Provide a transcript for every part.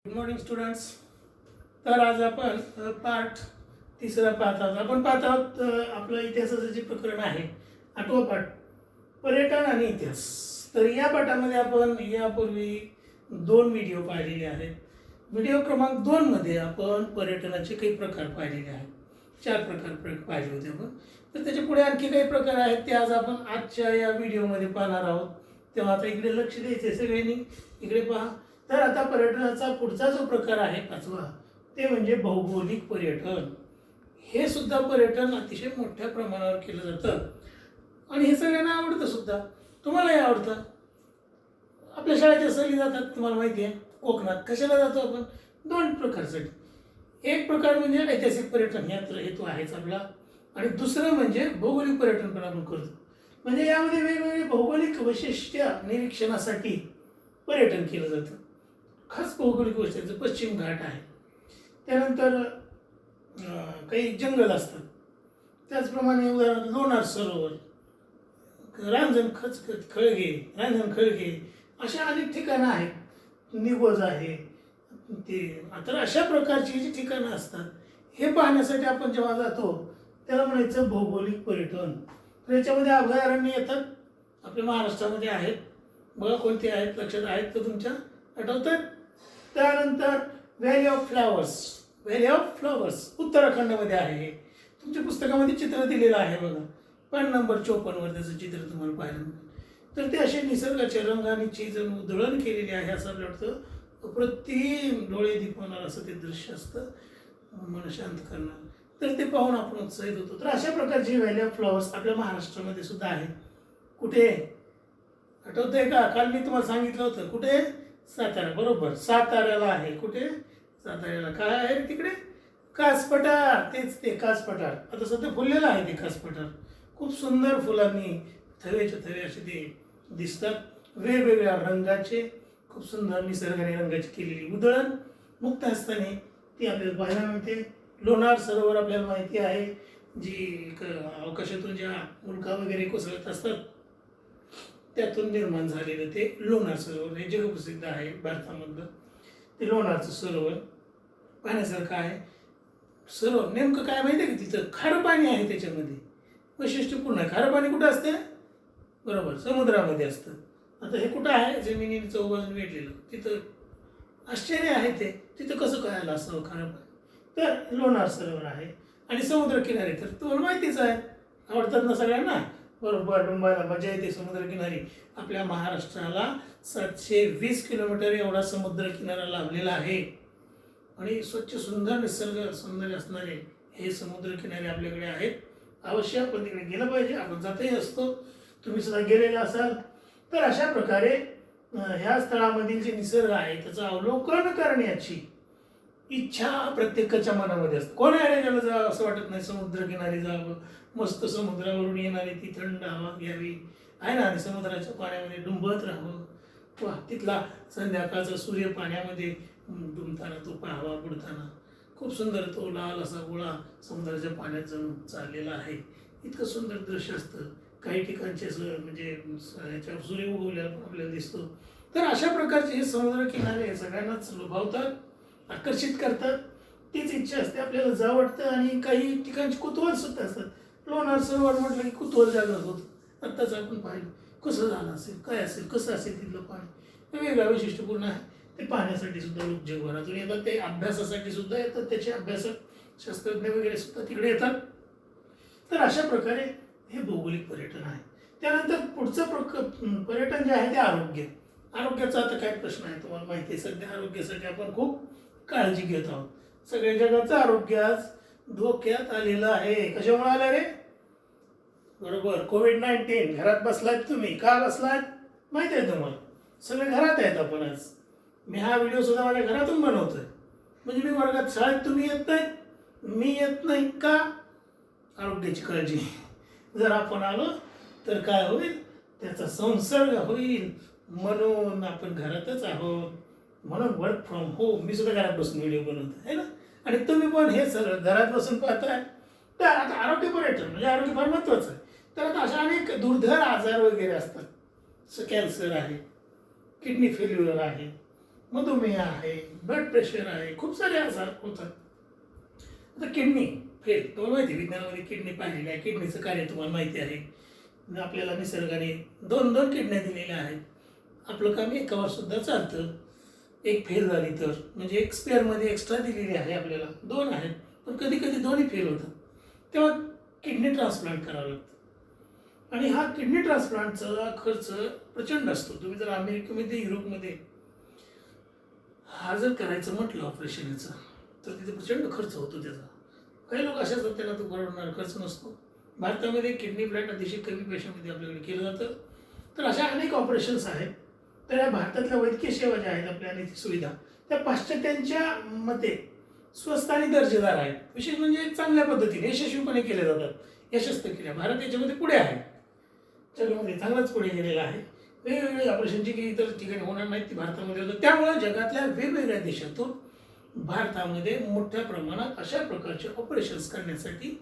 Good morning students. तर आज आपण पाठ तिसरा पाहत आहोत. आपण पाहत आहोत आपलं इतिहासाचं जे प्रकरण आहे, 8वा पाठ, पर्यटन आणि इतिहास. तर या पाठामध्ये आपण यापूर्वी 2 व्हिडिओ पाहिलेले आहेत. व्हिडिओ क्रमांक 2 मध्ये आपण पर्यटनाचे काही प्रकार पाहिलेले आहेत. 4 प्रकार पाहिले होते आपण. तर त्याच्या पुढे आणखी काही प्रकार आहेत ते आज आपण आजच्या या व्हिडिओमध्ये पाहणार आहोत. तेव्हा आता इकडे लक्ष द्यायचे सगळ्यांनी, इकडे पहा. तर आता पर्यटनाचा पुढचा जो प्रकार आहे 5वा, ते म्हणजे भौगोलिक पर्यटन. हे सुद्धा पर्यटन अतिशय मोठ्या प्रमाणावर केलं जातं आणि हे सगळ्यांना आवडतं सुद्धा. तुम्हालाही आवडतं. आपल्या शाळेच्या सहली जातात, तुम्हाला माहिती आहे. कोकणात कशाला जातो आपण? 2 प्रकारसाठी. एक प्रकार म्हणजे ऐतिहासिक पर्यटन, यात्रा हेतू आहेच आपला, आणि दुसरं म्हणजे भौगोलिक पर्यटन पण आपण करतो. म्हणजे यामध्ये वेगवेगळे भौगोलिक वैशिष्ट्य निरीक्षणासाठी पर्यटन केलं जातं. खास भौगोलिक वैशिष्ट्याचं पश्चिम घाट आहे, त्यानंतर काही जंगल असतात, त्याचप्रमाणे उदाहरण लोणार सरोवर, रांजण खळगे, अशा अनेक ठिकाणं आहेत. निवज आहे ते. तर अशा प्रकारची जी ठिकाणं असतात, हे पाहण्यासाठी आपण जेव्हा जातो त्याला म्हणायचं भौगोलिक पर्यटन. तर याच्यामध्ये अभयारण्य येतात, आपल्या महाराष्ट्रामध्ये आहेत. बघा कोणते आहेत, लक्षात आहेत तर तुमच्या, आठवतात? त्यानंतर व्हॅली ऑफ फ्लॉवर्स उत्तराखंडमध्ये आहे. तुमच्या पुस्तकामध्ये चित्र दिलेलं आहे बघा, पान नंबर 54वर त्याचं चित्र तुम्हाला पाहायला मिळेल. तर ते असे निसर्गाच्या रंगांची जणू उधळण केलेली आहे, असं आपलं वाटतं. अप्रतिम डोळे दिपवणार असं ते दृश्य असतं, मन शांत करणार. तर ते पाहून आपण उत्साहित होतो. तर अशा प्रकारची व्हॅली ऑफ फ्लॉवर्स आपल्या महाराष्ट्रामध्ये सुद्धा आहे. कुठे आठवतंय का? काल मी तुम्हाला सांगितलं होतं. कुठे? सातारा. बरोबर, साताऱ्याला आहे. कुठे? साताऱ्याला. काय आहे तिकडे? कास पठार. तेच ते कास पठार. आता सध्या फुललेलं आहे ते कास पठार. खूप सुंदर फुलांनी थवेच्या थवे असे ते दिसतात, वेगवेगळ्या रंगाचे, खूप सुंदर निसर्गाने रंगाची केलेली उधळण मुक्त हस्ताने ती आपल्याला पाहायला मिळते. लोणार सरोवर आपल्याला माहिती आहे, जी आकाशातून ज्या उल्का वगैरे कोसळत असतात त्यातून निर्माण झालेलं ते लोणार सरोवर. हे जगप्रसिद्ध आहे भारतामधलं. ते लोणारचं सरोवर पाहण्यासारखं आहे. सरोवर नेमकं काय माहिती आहे का? तिथं खारं पाणी आहे, त्याच्यामध्ये वैशिष्ट्यपूर्ण आहे. खारं पाणी कुठं असतं? बरोबर, समुद्रामध्ये असतं. आता हे कुठं आहे? जमिनीने चौबाजून वेढलेलं. तिथं आश्चर्य आहे ते, तिथं कसं काय आलं असं खारं पाणी? तर लोणार सरोवर आहे. आणि समुद्रकिनारी तर तुम्हाला माहितीच आहे, आवडतात ना सगळ्यांना. बरोबर, डुंबायला मजा येते समुद्रकिनारी. आपल्या महाराष्ट्राला 720 किलोमीटर एवढा समुद्रकिनारा लाभलेला आहे आणि स्वच्छ सुंदर निसर्ग सौंदर्य असणारे हे समुद्रकिनारे आपल्याकडे आहेत. अवश्य आपण तिकडे गेलं पाहिजे. आपण जातही असतो, तुम्ही सुद्धा गेलेला असाल. तर अशा प्रकारे ह्या स्थळामधील जे निसर्ग आहे त्याचं अवलोकन करण्याची इच्छा प्रत्येकाच्या मनामध्ये असते. कोण आहे ज्याला जावं असं वाटत नाही? समुद्रकिनारी जावं, मस्त समुद्रावरून येणारी ती थंड हवा घ्यावी आहे ना, आणि समुद्राच्या पाण्यामध्ये डुंबत राहावं. वा, तिथला संध्याकाळचा सूर्य पाण्यामध्ये डुंबताना तो पाहावा, बुडताना. खूप सुंदर तो लाल असा गोळा समुद्राच्या पाण्यात जणू चाललेला आहे. इतकं सुंदर दृश्य असतं. काही ठिकाणचे म्हणजे याच्यावर सूर्य उगवल्यावर आपल्याला दिसतो. तर अशा प्रकारचे हे समुद्रकिनारे सगळ्यांनाच लुभावतात, आकर्षित करतात. तीच इच्छा असते, आपल्याला जावं वाटतं. आणि काही ठिकाणचे कुतूहल सुद्धा असतात. लोणार सरोवर म्हटलं की कुतूहल जागृत होतं. आत्ताच आपण पाहिलं कसं झालं असेल, काय असेल, कसं असेल तिथलं पाणी, वेगळं वैशिष्ट्यपूर्ण आहे. ते पाहण्यासाठी सुद्धा लोक जगभरातून येतात. ते अभ्यासासाठी सुद्धा येतात, त्याचे अभ्यासक शास्त्रज्ञ वगैरे सुद्धा तिकडे येतात. तर अशा प्रकारे हे भौगोलिक पर्यटन आहे. त्यानंतर पुढचं पर्यटन जे आहे ते आरोग्य. आरोग्याचा आता काय प्रश्न आहे तुम्हाला माहिती आहे. सध्या आरोग्यासाठी आपण खूप काळजी घेत आहोत. सगळ्या जगाचं आरोग्य आज धोक्यात आलेलं आहे. कशामुळे आलं रे? बरोबर, कोविड-19. घरात बसलात तुम्ही. का बसलात माहिती आहे तुम्हाला? सगळे घरात आहेत आपण आज. मी हा व्हिडिओ सुद्धा माझ्या घरातून बनवतोय. म्हणजे मी वर्गात, शाळेत तुम्ही येत नाहीत, मी येत नाही का? आरोग्याची काळजी. जर आपण आलो तर काय होईल? त्याचा संसर्ग होईल. म्हणून आपण घरातच आहोत. म्हणून वर्क फ्रॉम होम. मी सुद्धा घरात बसून व्हिडिओ बनवतो आहे ना, आणि तुम्ही पण हे सगळं घरात बसून पाहताय. तर आता आरोग्य पर्यटन म्हणजे आरोग्य फार महत्त्वाचं आहे. तर आता अशा अनेक दुर्धर आजार वगैरे असतात. कॅन्सर आहे, किडनी फेल्युअर आहे, मधुमेह आहे, ब्लड प्रेशर आहे, खूप सारे आजार होतात. आता किडनी फेल, तुम्हाला माहिती आहे विज्ञानामध्ये किडनी पाहिलेली आहे, किडनीचं कार्य तुम्हाला माहिती आहे. आपल्याला निसर्गाने दोन दोन किडन्या दिलेल्या आहेत. आपलं काम एकावर सुद्धा चालतं. एक फेल झाली तर म्हणजे एक स्पेअरमध्ये एक्स्ट्रा दिलेली आहे आपल्याला, 2 आहेत, पण कधी कधी दोन्ही फेल होतात, तेव्हा किडनी ट्रान्सप्लांट करावं लागतं. आणि हा किडनी ट्रान्सप्लांटचा खर्च प्रचंड असतो. तुम्ही जर अमेरिकेमध्ये, युरोपमध्ये हा जर करायचं म्हटलं ऑपरेशनचं, तर तिथे प्रचंड खर्च होतो त्याचा. काही लोक असे असतात त्यांना तो परवडणारा खर्च नसतो. भारतामध्ये किडनी प्लॅट अतिशय कमी पैशामध्ये आपल्याकडे केलं जातं. तर अशा अनेक ऑपरेशन्स आहेत. तर या भारतातल्या वैद्यकीय सेवा ज्या आहेत आपल्या आणि सुविधा, त्या पाश्चात्यांच्या मते स्वस्त आणि दर्जेदार आहेत. विशेष म्हणजे चांगल्या पद्धतीने यशस्वीपणे केल्या जातात. या शस्त्रक्रिया भारत याच्यामध्ये पुढे आहे, जगामध्ये चांगलाच पुढे गेलेला आहे. वेगवेगळी ऑपरेशनची की इतर ठिकाणी होणार नाहीत, ती भारतामध्ये होतं. त्यामुळे जगातल्या वेगवेगळ्या देशातून भारतामध्ये मोठ्या प्रमाणात अशा प्रकारचे ऑपरेशन्स करण्यासाठी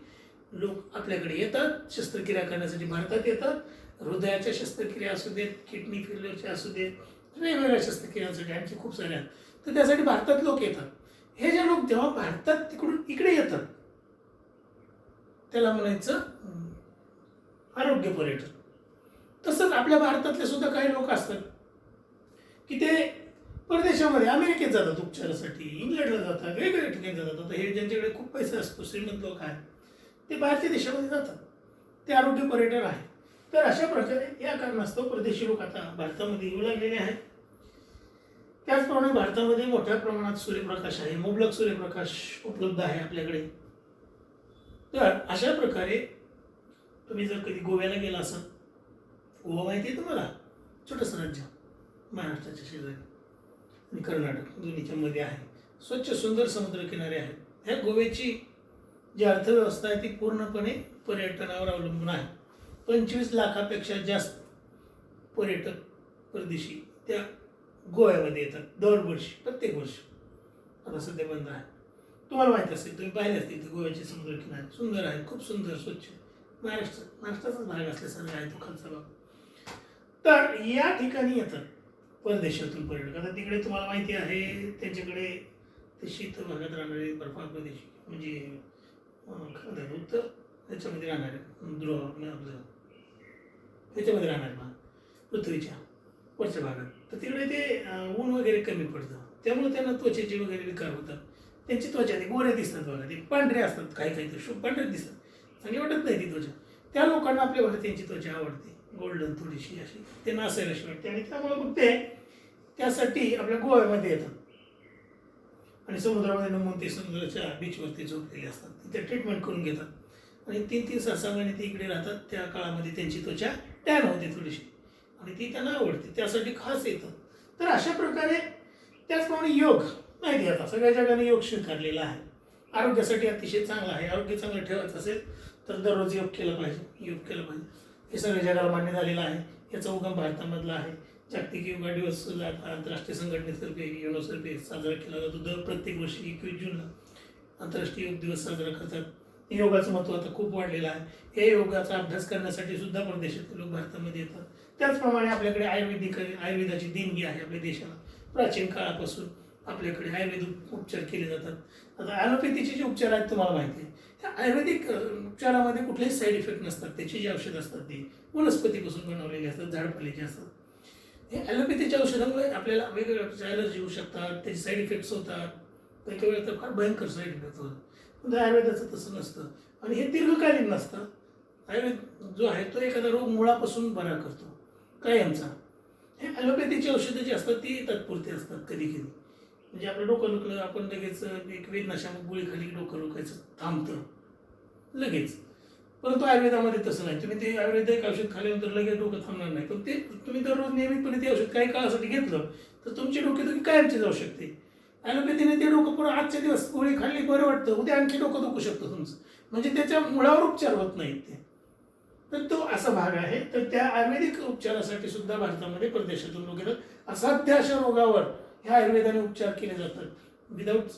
लोक आपल्याकडे येतात. शस्त्रक्रिया करण्यासाठी भारतात येतात. हृदयाच्या शस्त्रक्रिया असू देत, किडनी फेल्युअरच्या असू देत, वेगवेगळ्या शस्त्रक्रियांसाठी आणखी खूप साऱ्या आहेत. तर त्यासाठी भारतात लोक येतात. हे जे लोक जेव्हा भारतात तिकडून इकडे येतात त्याला म्हणायचं आरोग्य पर्यटन. तसंच आपल्या भारतातले सुद्धा काही लोक असतात की ते परदेशामध्ये, अमेरिकेत जातात उपचारासाठी, इंग्लंडला जातात, वेगवेगळ्या ठिकाणी जातात. आता हे ज्यांच्याकडे खूप पैसा असतो, श्रीमंत लोक आहेत, ते बाहेरच्या देशामध्ये जातात, ते आरोग्य पर्यटन आहे. तर अशा प्रकारे या कारणास्तव परदेशी लोक आता भारतामध्ये येऊ लागलेले आहेत. त्याचप्रमाणे भारतामध्ये मोठ्या प्रमाणात सूर्यप्रकाश आहे, मुबलक सूर्यप्रकाश उपलब्ध आहे आपल्याकडे. तर अशा प्रकारे तुम्ही जर कधी गोव्याला गेला असाल, गोवा माहिती आहे तुम्हाला, छोटंसं राज्य महाराष्ट्राच्या शेजारी आणि कर्नाटक दोन्हीच्या मध्ये आहे. स्वच्छ सुंदर समुद्रकिनारे आहेत. ह्या गोव्याची जी अर्थव्यवस्था आहे ती पूर्णपणे पर्यटनावर अवलंबून आहे. 25 लाखापेक्षा जास्त पर्यटक परदेशी त्या गोव्यामध्ये येतात दरवर्षी, प्रत्येक वर्षी. आता सध्या बंद आहे. तुम्हाला माहीत असेल, तुम्ही पाहिले असतील, गोव्याचे समुद्रकिनारे सुंदर आहेत, खूप सुंदर, स्वच्छ. महाराष्ट्राचाच भाग असल्यासारखा आहे तो खालचा भाग. तर या ठिकाणी येतात परदेशातून पर्यटक. आता तिकडे तुम्हाला माहिती आहे त्यांच्याकडे ते शीत भागात राहणारे बर्फाळ प्रदेश, म्हणजे उत्तर त्याच्यामध्ये राहणारे त्याच्यामध्ये राहणारे भाग पृथ्वीच्या वरच्या भागात. तर तिकडे ते ऊन वगैरे कमी पडतं, त्यामुळे त्यांना त्वचेचे वगैरे विकार होतात. त्यांची त्वचा ते गोरे दिसतात बघा, ते पांढरे असतात, काही काही तर पांढरे दिसतात, चांगली वाटत नाही ती त्वचा. त्या लोकांना आपल्या भारतीयांची त्वचा आवडते, गोल्डन थोडीशी अशी, ते नासायलाशी वाटते. आणि त्यामुळे मग ते त्यासाठी आपल्या गोव्यामध्ये येतात आणि समुद्रामध्ये नमून ते समुद्राच्या बीचवरती झोपलेले असतात. तिथे ट्रीटमेंट करून घेतात आणि 3-3 6 महिने ते इकडे राहतात. त्या काळामध्ये त्यांची त्वचा टॅन होते थोडीशी आणि ती त्यांना आवडते, त्यासाठी खास येतात. तर अशा प्रकारे त्याचप्रमाणे योग माहिती आता सगळ्या जगाने योग स्वीकारलेला आहे. आरोग्यासाठी अतिशय चांगला आहे. आरोग्य चांगलं ठेवायचं असेल तर दररोज योग केलं पाहिजे, योग केलं पाहिजे. हे सगळ्या जगाला मान्य झालेलं आहे. याचा उगम भारतामधला आहे. जागतिक योगा दिवस आंतरराष्ट्रीय संघटनेतर्फे युनोतर्फे साजरा केला जातो. दर प्रत्येक वर्षी 21 जूनला आंतरराष्ट्रीय योग दिवस साजरा करतात. योगाचं महत्त्व आता खूप वाढलेलं आहे. हे योगाचा अभ्यास करण्यासाठी सुद्धा परदेशातील लोक भारतामध्ये येतात. त्याचप्रमाणे आपल्याकडे आयुर्वेदाची देणगी आहे आपल्या देशाला. प्राचीन काळापासून आपल्याकडे आयुर्वेदिक उपचार केले जातात. आता ॲलोपॅथीचे जे उपचार आहेत तुम्हाला माहिती आहे, त्या आयुर्वेदिक उपचारामध्ये कुठलेही साईड इफेक्ट नसतात. त्याची जी औषधं असतात ती वनस्पतीपासून बनवलेली असतात, झाडपाल्याची असतात. हे ॲलोपॅथीच्या औषधामुळे आपल्याला वेगवेगळ्या ॲलर्जी होऊ शकतात, त्याचे साईड इफेक्ट्स होतात, काही वेळेला तर फार भयंकर साईड इफेक्ट होतात. पण आयुर्वेदाचं तसं नसतं आणि हे दीर्घकालीन नसतं. आयुर्वेद जो आहे तो एखादा रोग मुळापासून बरा करतो कायमचा. हे ॲलोपॅथीची औषधं जी असतात ती तात्पुरती असतात कधी कधी. म्हणजे आपलं डोकं दुखलं, आपण लगेच एक वेदनाशामक गोळी खाली डोकं दुखायचं थांबतं लगेच. परंतु आयुर्वेदामध्ये तसं नाही. तुम्ही ते आयुर्वेदिक औषध खाल्ल्यानंतर लगेच डोकं थांबणार नाही, पण ते तुम्ही दररोज नियमितपणे ते औषध काही काळासाठी घेतलं तर तुमची डोकेदुखी कायमची जाऊ शकते. ॲलोपॅथीने ते डोकं पुन्हा आजचे दिवस गोळी खाल्ली बरं वाटतं, उद्या आणखी डोकं दुखू शकतं तुमचं, म्हणजे त्याच्या मुळावर उपचार होत नाहीत ते. तर तो असा भाग आहे. तर त्या आयुर्वेदिक उपचारासाठी सुद्धा भारतामध्ये परदेशातून लोक येतात. असाध्य अशा रोगावर ह्या आयुर्वेदाने उपचार केले जातात विदाऊट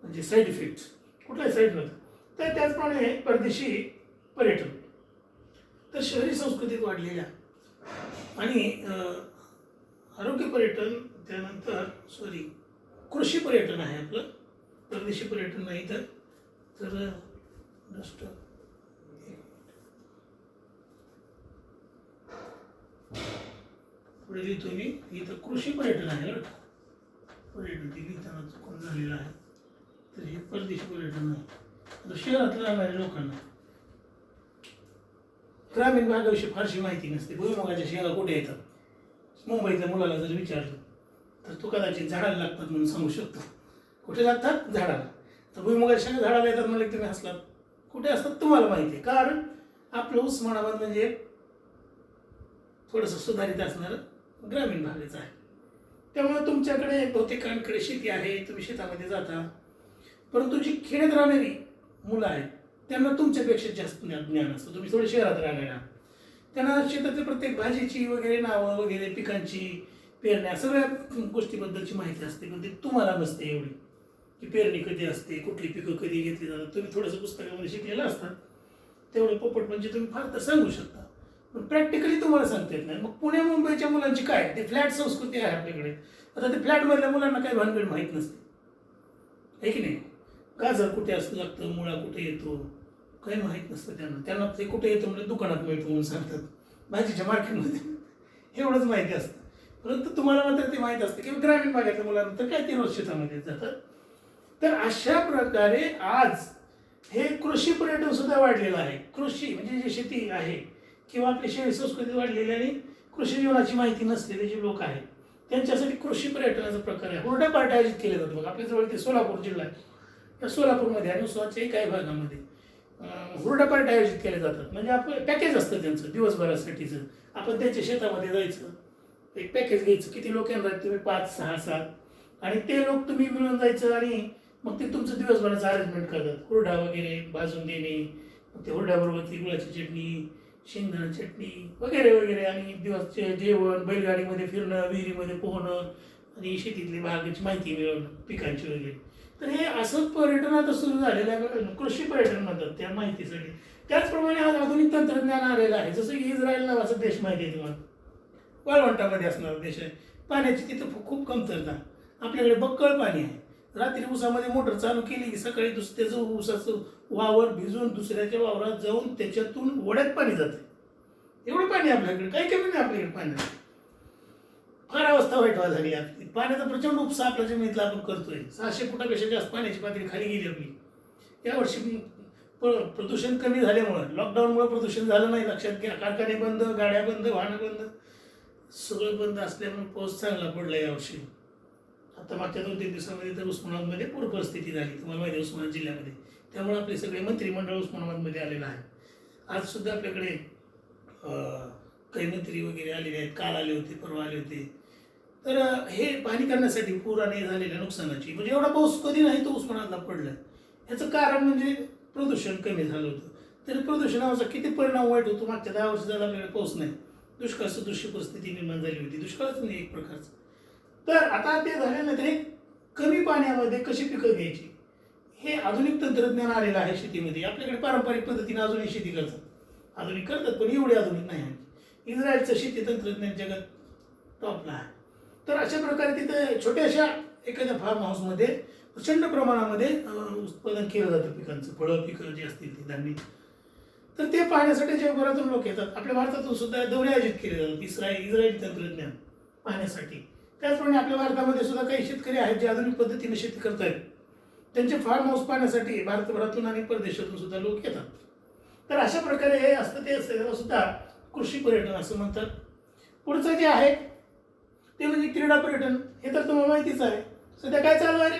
म्हणजे साईड इफेक्ट्स, कुठलाही साईड नव्हतं. तर त्याचप्रमाणे परदेशी पर्यटन तर शहरी संस्कृतीत वाढलेल्या आणि आरोग्य पर्यटन, त्यानंतर कृषी पर्यटन आहे आपलं, परदेशी पर्यटन नाही. तर जस्ट पुढे लिहितो मी, इथं कृषी पर्यटन आहे बरं का, पर्यटन ते लिहिताना चुकून झालेलं आहे. तर हे परदेशी पर्यटन आहे. आता शहरात राहणाऱ्या लोकांना ग्रामीण भागाविषयी फारशी माहिती नसते. भुईमुगाच्या शेंगा कुठे येतात, मुंबईतल्या मुलाला जर विचारलं तर तो कदाचित झाडाला लागतात म्हणून सांगू शकतो. कुठे लागतात? झाडाला. तर भुईमुगाच्या शेंगा झाडाला येतात म्हणजे तुम्ही हसलात. कुठे असतात तुम्हाला माहिती आहे, कारण आपलं उस्मानाबाद म्हणजे थोडंसं सुधारित असणारं ग्रामीण भागाचं आहे. त्यामुळे तुमच्याकडे बहुतेकांकडे शेती आहे, तुम्ही शेतामध्ये जाता. परंतु जी खेड्यात राहणारी मुलं आहेत त्यांना तुमच्यापेक्षा जास्त ज्ञान असतं. तुम्ही थोडे शहरात राहणाऱ्या, त्यांना शेतातल्या प्रत्येक भाजीची वगैरे नावं वगैरे, पिकांची पेरण्या सगळ्या गोष्टीबद्दलची माहिती असते, पण ती तुम्हाला नसते एवढी, की पेरणी कधी असते, कुठली पिकं कधी घेतली जातात. तुम्ही थोडंसं पुस्तकामध्ये शिकलेलं असतात, तेवढं पोपट म्हणजे तुम्ही फार तर सांगू शकता, पण प्रॅक्टिकली तुम्हाला सांगता येत नाही. मग पुणे मुंबईच्या मुलांची काय, ते फ्लॅट संस्कृती आहे आपल्याकडे. आता ते फ्लॅटमधल्या मुलांना काही भानगड माहीत नसते, आहे की नाही. गाजर कुठे असं लागतं, मुळा कुठे येतो, काही माहीत नसतं त्यांना. त्यांना ते कुठे येतं म्हणजे दुकानात मिळतो म्हणून सांगतात, भाजीच्या मार्केटमध्ये, एवढंच माहिती असतं. परंतु तुम्हाला मात्र ते माहीत असतं. किंवा ग्रामीण भागातल्या मुलांना तर काय ते रोज शेतामध्ये जातात. तर अशा प्रकारे आज हे कृषी पर्यटन सुद्धा वाढलेलं आहे. कृषी म्हणजे जी शेती आहे किंवा आपली शहरी संस्कृती वाढलेली आणि कृषी जीवनाची माहिती नसलेले जे लोक आहेत त्यांच्यासाठी कृषी पर्यटनाचा प्रकार आहे. हुरडा पार्टी आयोजित केले जातात. बघा आपल्या जवळ ते सोलापूर जिल्हा आहे, त्या सोलापूरमध्ये आणि उस्मानाबादच्याही काही भागामध्ये हुरडा पार्टी आयोजित केले जातात. म्हणजे आपण पॅकेज असतं त्यांचं दिवसभरासाठीचं. आपण त्यांच्या शेतामध्ये जायचं, एक पॅकेज घ्यायचं, किती लोक येणार तुम्ही, 5, 6, 7, आणि ते लोक तुम्ही मिळून जायचं आणि मग ते तुमचं दिवसभराचं अरेंजमेंट करतात. हुरडा वगैरे भाजून देणे, मग ते हुरड्याबरोबर ती गुळाची चटणी, शेंगदाणा चटणी वगैरे वगैरे, आणि दिवसचे जेवण, बैलगाडीमध्ये फिरणं, विहिरीमध्ये पोहणं आणि शेतीतली भागाची माहिती मिळवणं, पिकांची वगैरे. तर हे असं पर्यटन आता सुरू झालेलं आहे, कृषी पर्यटन म्हणतात त्या माहितीसाठी. त्याचप्रमाणे आज आधुनिक तंत्रज्ञान आलेलं आहे. जसं की इस्रायल नावाचा देश माहिती आहे तुम्हाला, वाळवंटामध्ये असणारा देश आहे. पाण्याची तिथं खूप कमतरता. आपल्याकडे बक्कळ पाणी आहे. रात्री ऊसामध्ये मोटर चालू केली की सकाळी त्याचं ऊसाचं वावर भिजून दुसऱ्याच्या वावरात जाऊन त्याच्यातून ओढ्यात पाणी जातं. एवढं पाणी आपल्याकडे, काही कमी नाही आपल्याकडे पाण्यात. फार अवस्था वाईट झाली आपली. पाण्याचा प्रचंड उपसा आपल्या जमिनीतला आपण करतोय. 600 फुटापेक्षा जास्त पाण्याची पातळी खाली गेली आपली. यावर्षी प्रदूषण कमी झाल्यामुळं, लॉकडाऊनमुळे प्रदूषण झालं नाही, लक्षात घ्या. कारखाने बंद, गाड्या बंद, वाहनं बंद, सगळं बंद असल्यामुळे पाऊस चांगला पडला यावर्षी. आता मागच्या 2-3 दिवसामध्ये तर उस्मानाबादमध्ये पूर परिस्थिती झाली, तुम्हाला माहिती आहे, उस्मानाबाद जिल्ह्यामध्ये. त्यामुळे आपले सगळे मंत्रिमंडळ उस्मानाबादमध्ये आलेलं आहे. आज सुद्धा आपल्याकडे काही मंत्री वगैरे आलेले आहेत, काल आले होते, परवा आले होते. तर हे पाणी करण्यासाठी पुराने झालेल्या नुकसानाची, म्हणजे एवढा पाऊस कधी नाही तो उस्मानाबादला पडला. ह्याचं कारण म्हणजे प्रदूषण कमी झालं होतं. तरी प्रदूषणाचा किती परिणाम वाईट होतो. मागच्या 10 वर्ष झाला आपल्याकडे पाऊस नाही, दुष्काळ सदृश्य परिस्थिती निर्माण झाली होती. दुष्काळच नाही एक प्रकारचं. तर आता ते झाल्यानंतर एक कमी पाण्यामध्ये कशी पिकं घ्यायची, हे आधुनिक तंत्रज्ञान आलेलं आहे शेतीमध्ये. आपल्याकडे पारंपरिक पद्धतीने अजूनही शेती करतात, आधुनिक करतात पण एवढी आधुनिक नाही आहे. इस्रायलचं शेती तंत्रज्ञान जगात टॉपला आहे. तर अशा प्रकारे तिथं छोट्याशा एखाद्या फार्म हाऊसमध्ये प्रचंड प्रमाणामध्ये उत्पादन केलं जातं पिकांचं, फळं पिकं जी असतील ती धान्य. तर ते पाहण्यासाठी जगभरातून लोक येतात. आपल्या भारतातून सुद्धा दौरे आयोजित केले जातात इस्रायली तंत्रज्ञान पाहण्यासाठी. त्याचप्रमाणे आपल्या भारतामध्ये सुद्धा काही शेतकरी आहेत जे आधुनिक पद्धतीने शेती करत आहेत. त्यांचे फार्म हाऊस पाहण्यासाठी भारतभरातून आणि परदेशातून सुद्धा लोक येतात. तर अशा प्रकारे हे असतं, ते त्याला सुद्धा कृषी पर्यटन असं म्हणतात. पुढचं जे आहे ते म्हणजे क्रीडा पर्यटन. हे तर तुम्हाला माहितीच आहे. सध्या काय चालू आहे रे,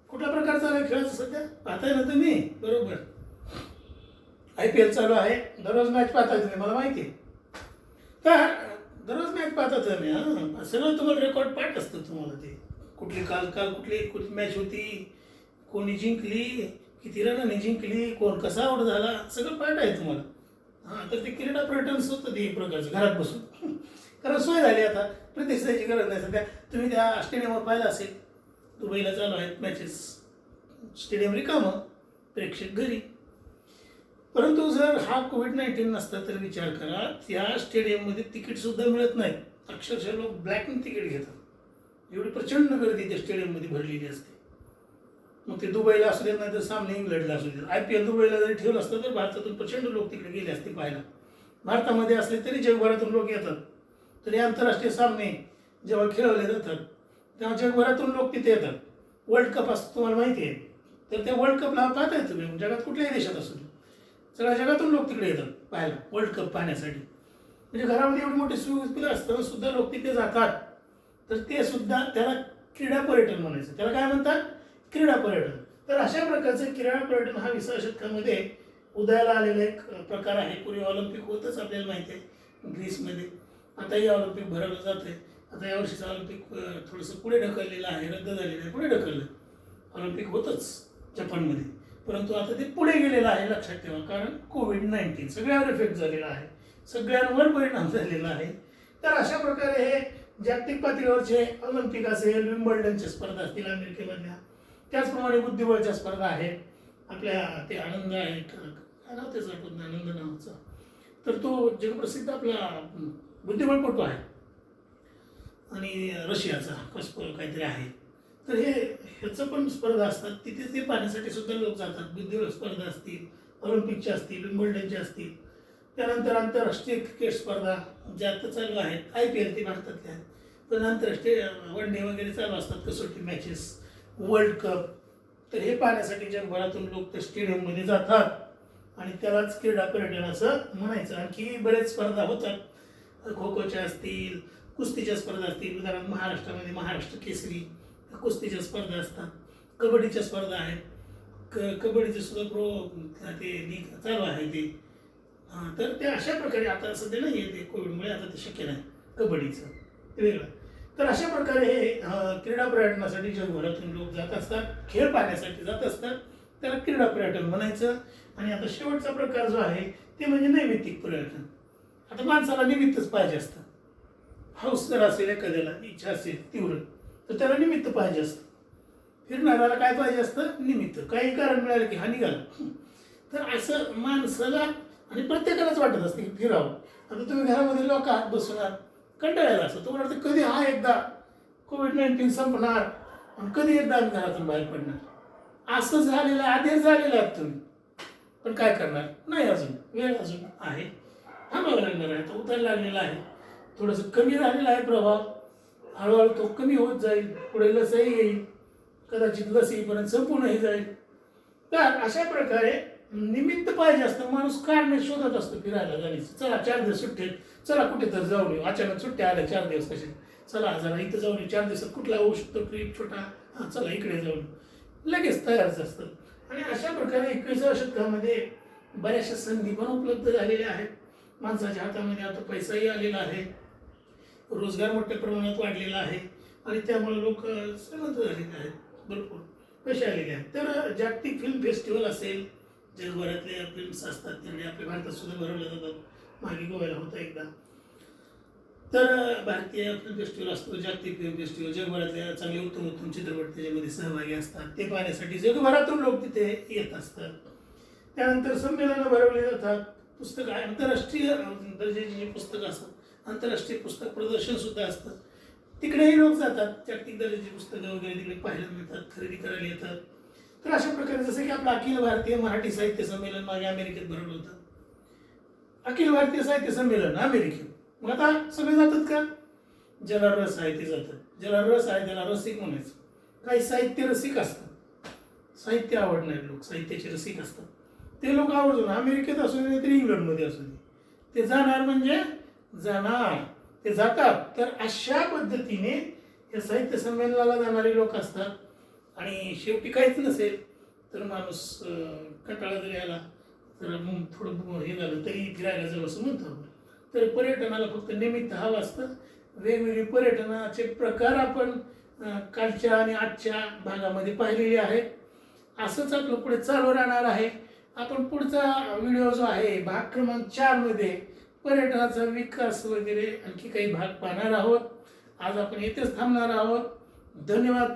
कुठल्या प्रकार चालू आहे खेळाचं सध्या पाहताय ना तुम्ही, बरोबर. IPL चालू आहे, दररोज मॅच पाहताय तुम्ही, मला माहिती आहे. तर दररोज मॅच पाहता तुम्ही, हां, सगळं तुम्हाला रेकॉर्ड पाठ असतं तुम्हाला. ते कुठली काल कुठली मॅच होती, कोणी जिंकली, किती रनाने जिंकली, कोण कसा आउट झाला, सगळं पाठ आहे तुम्हाला. हां, तर ते क्रीडा पर्यटन होतं ते एक प्रकारचं घरात बसून. कारण सोय झाली आता, प्रत्यक्ष जायची गरज नाही. सध्या तुम्ही त्या स्टेडियमवर पाहिलं असेल, दुबईला चालू आहेत मॅचेस, स्टेडियम रिकामं, प्रेक्षक घरी. परंतु जर हा कोविड-19 नसता तर विचार करा, त्या स्टेडियममध्ये तिकीटसुद्धा मिळत नाही. अक्षरशः लोक ब्लॅकने तिकीट घेतात. एवढी प्रचंड गर्दी त्या स्टेडियममध्ये भरलेली असते. मग ते दुबईला असू देत नाही तर सामने इंग्लंडला असू देत. IPL दुबईला जरी ठेवलं असतं तर भारतातून प्रचंड लोक तिकडे गेले असते पाहायला. भारतामध्ये असले तरी जगभरातून लोक येतात. तरी आंतरराष्ट्रीय सामने जेव्हा खेळवले जातात तेव्हा जगभरातून लोक तिथे येतात. वर्ल्ड कप असतो तुम्हाला माहिती आहे, तर त्या वर्ल्ड कपला पाहताय तुम्ही जगात कुठल्याही देशात असू दे, सगळ्या जगातून लोक तिकडे येतात पाहायला वर्ल्ड कप पाहण्यासाठी. म्हणजे घरामध्ये एवढी मोठी सुविधा असताना सुद्धा लोक तिथे जातात. तर ते सुद्धा त्याला क्रीडा पर्यटन म्हणायचं. त्याला काय म्हणतात? क्रीडा पर्यटन. तर अशा प्रकारचं क्रीडा पर्यटन हा 20व्या शतकामध्ये उदयाला आलेला एक प्रकार आहे. पूर्वी ऑलिम्पिक होतच आपल्याला माहिती आहे ग्रीसमध्ये. आताही ऑलिम्पिक भरवलं जातं आहे. आता यावर्षीचं ऑलिम्पिक थोडंसं पुढे ढकललेलं आहे, रद्द झालेलं आहे, पुढे ढकललं. ऑलिम्पिक होतंच जपानमध्ये, परंतु आता ते पुढे गेलेलं आहे, लक्षात ठेवा. कारण कोविड-19 सगळ्यावर इफेक्ट झालेला आहे, सगळ्यांवर परिणाम झालेला आहे. तर अशा प्रकारे हे जागतिक पातळीवरचे ऑलिम्पिक असेल, विम्बल्डनच्या स्पर्धा असतील अमेरिकेमधल्या, त्याचप्रमाणे बुद्धिबळच्या स्पर्धा आहेत. आपल्या ते आनंद आहे, काय नाव त्याचं आठवत नाही, आनंद नावाचा, तर तो जगप्रसिद्ध आपला बुद्धिबळपटू आहे आणि रशियाचा कस्पर काहीतरी आहे. तर ह्याचं पण स्पर्धा असतात, तिथे ते पाहण्यासाठी सुद्धा लोक जातात. बुद्धिबळ स्पर्धा असतील, ऑलिम्पिकच्या असतील, विम्बल्डनच्या असतील. त्यानंतर आंतरराष्ट्रीय क्रिकेट स्पर्धा ज्या आता चालू आहेत, IPL ते भारतातल्या आहेत, पण आंतरराष्ट्रीय वन डे वगैरे चालू असतात, कसोटी मॅचेस, वर्ल्ड कप. तर हे पाहण्यासाठी जगभरातून लोक त्या स्टेडियममध्ये जातात आणि त्यालाच क्रीडा पर्यटन असं म्हणायचं. आणखी बरेच स्पर्धा होतात, खो खोच्या असतील, कुस्तीच्या स्पर्धा असतील. उदाहरण महाराष्ट्रामध्ये महाराष्ट्र केसरी कुस्तीच्या स्पर्धा असतात, कबड्डीच्या स्पर्धा आहेत. कबड्डीचे सुद्धा ते लीग चालू आहे ते. तर ते अशा प्रकारे आता सध्या नाही आहे, ते कोविडमुळे आता ते शक्य नाही कबड्डीचं, ते वेगळं. तर अशा प्रकारे हे क्रीडा पर्यटनासाठी जगभरातून लोक जात असतात, खेळ पाहण्यासाठी जात असतात. त्याला क्रीडा पर्यटन म्हणायचं. आणि आता शेवटचा प्रकार जो आहे ते म्हणजे नैमित्तिक पर्यटन. आता माणसाला निमित्तच पाहिजे असतं. हौस जर असेल, एखाद्याला इच्छा असेल तीव्र, तर त्याला निमित्त पाहिजे असतं. फिरणाऱ्याला काय पाहिजे असतं? निमित्त. काही कारण मिळालं की हा निघाला. तर असं माणसाला आणि प्रत्येकालाच वाटत असते की फिरावं. आता तुम्ही घरामध्ये लोक आत बसणार, कंटाळायला असतं. तुम्हाला वाटतं कधी हा एकदा कोविड-19 संपणार आणि कधी एकदा आम्ही घरातून बाहेर पडणार. असं झालेलं आधीच झालेलं आहात तुम्ही, पण काय करणार? नाही, अजून वेळ अजून आहे, थांबावं लागणार आहे. आता उतार लागलेला आहे, थोडंसं कमी झालेला आहे प्रभाव, हळूहळू तो कमी होत जाईल. पुढे लसही येईल, कदाचित लस येईपर्यंत संपूर्णही जाईल. तर अशा प्रकारे निमित्त पाहिजे असतं. माणूस कारणे शोधत असतो फिरायला जाण्याचं. चला 4 दिवस सुट्टी, चला कुठे तर जाऊन येऊ. अचानक सुट्ट्या आल्या 4 दिवस कसे, चला जरा इथं जाऊन येऊ. 4 दिवसात कुठला होऊ शकतो ट्रिप छोटा, हां चला इकडे जाऊन, लगेच तयारच असतं. आणि अशा प्रकारे 21व्या शतकामध्ये बऱ्याचशा संधी पण उपलब्ध झालेल्या आहेत. माणसाच्या हातामध्ये आता पैसाही आलेला आहे, रोजगार मोठ्या प्रमाणात वाढलेला आहे आणि त्यामुळे लोक श्रीमंत झालेले आहेत, भरपूर पैसे आलेले आहेत. तर जागतिक फिल्म फेस्टिवल असेल, जगभरातले फिल्म्स असतात, त्यामुळे आपल्या भारतात सुद्धा भरवल्या जातात. मागे गोव्याला होता एकदा. तर भारतीय फिल्म फेस्टिवल असतो, जागतिक फिल्म फेस्टिवल. जगभरातल्या चांगले उत्तम उत्तम चित्रपट त्याच्यामध्ये सहभागी असतात. ते पाहण्यासाठी जगभरातून लोक तिथे येत असतात. त्यानंतर संमेलनं भरवली जातात. पुस्तकं, आंतरराष्ट्रीय दर्जाची जी पुस्तकं असतात, आंतरराष्ट्रीय पुस्तक प्रदर्शन सुद्धा असतं, तिकडेही लोक जातात. जागतिक दर्जाची पुस्तकं वगैरे तिकडे पाहायला मिळतात, खरेदी करायला येतात. तर अशा प्रकारे जसं की आपलं अखिल भारतीय मराठी साहित्य संमेलन मागे अमेरिकेत भरवलं होतं. अखिल भारतीय साहित्य संमेलन अमेरिकेत. मग आता सगळे जातात का? ज्याला रस आहे ते जातात. ज्याला रस आहे त्याला रसिक म्हणायचं. काही साहित्य रसिक असतात, साहित्य आवडणारे लोक, साहित्याचे रसिक असतात. ते लोक आवर्जून अमेरिकेत असू दे तरी इंग्लंडमध्ये असू दे, ते जाणार म्हणजे जाणार, ते जातात. तर अशा पद्धतीने या साहित्य संमेलनाला जाणारे लोक असतात. आणि शेवटी काहीच नसेल तर माणूस कंटाळा जरी आला तर थोडं हे झालं तरी फिरायला जावं असं म्हणतो आपण. तर पर्यटनाला फक्त निमित्त हवं असतं. वेगवेगळे पर्यटनाचे प्रकार आपण कालच्या आणि आजच्या भागामध्ये पाहिलेले आहेत. असंच आपलं पुढे चालू राहणार आहे. आपण पुढचा व्हिडिओ जो आहे भाग क्रमांक 4 मध्ये पर्यटनाचा विकास वगैरे आणखी काही भाग पाहणार आहोत. आज आपण येथेच थांबणार आहोत. धन्यवाद.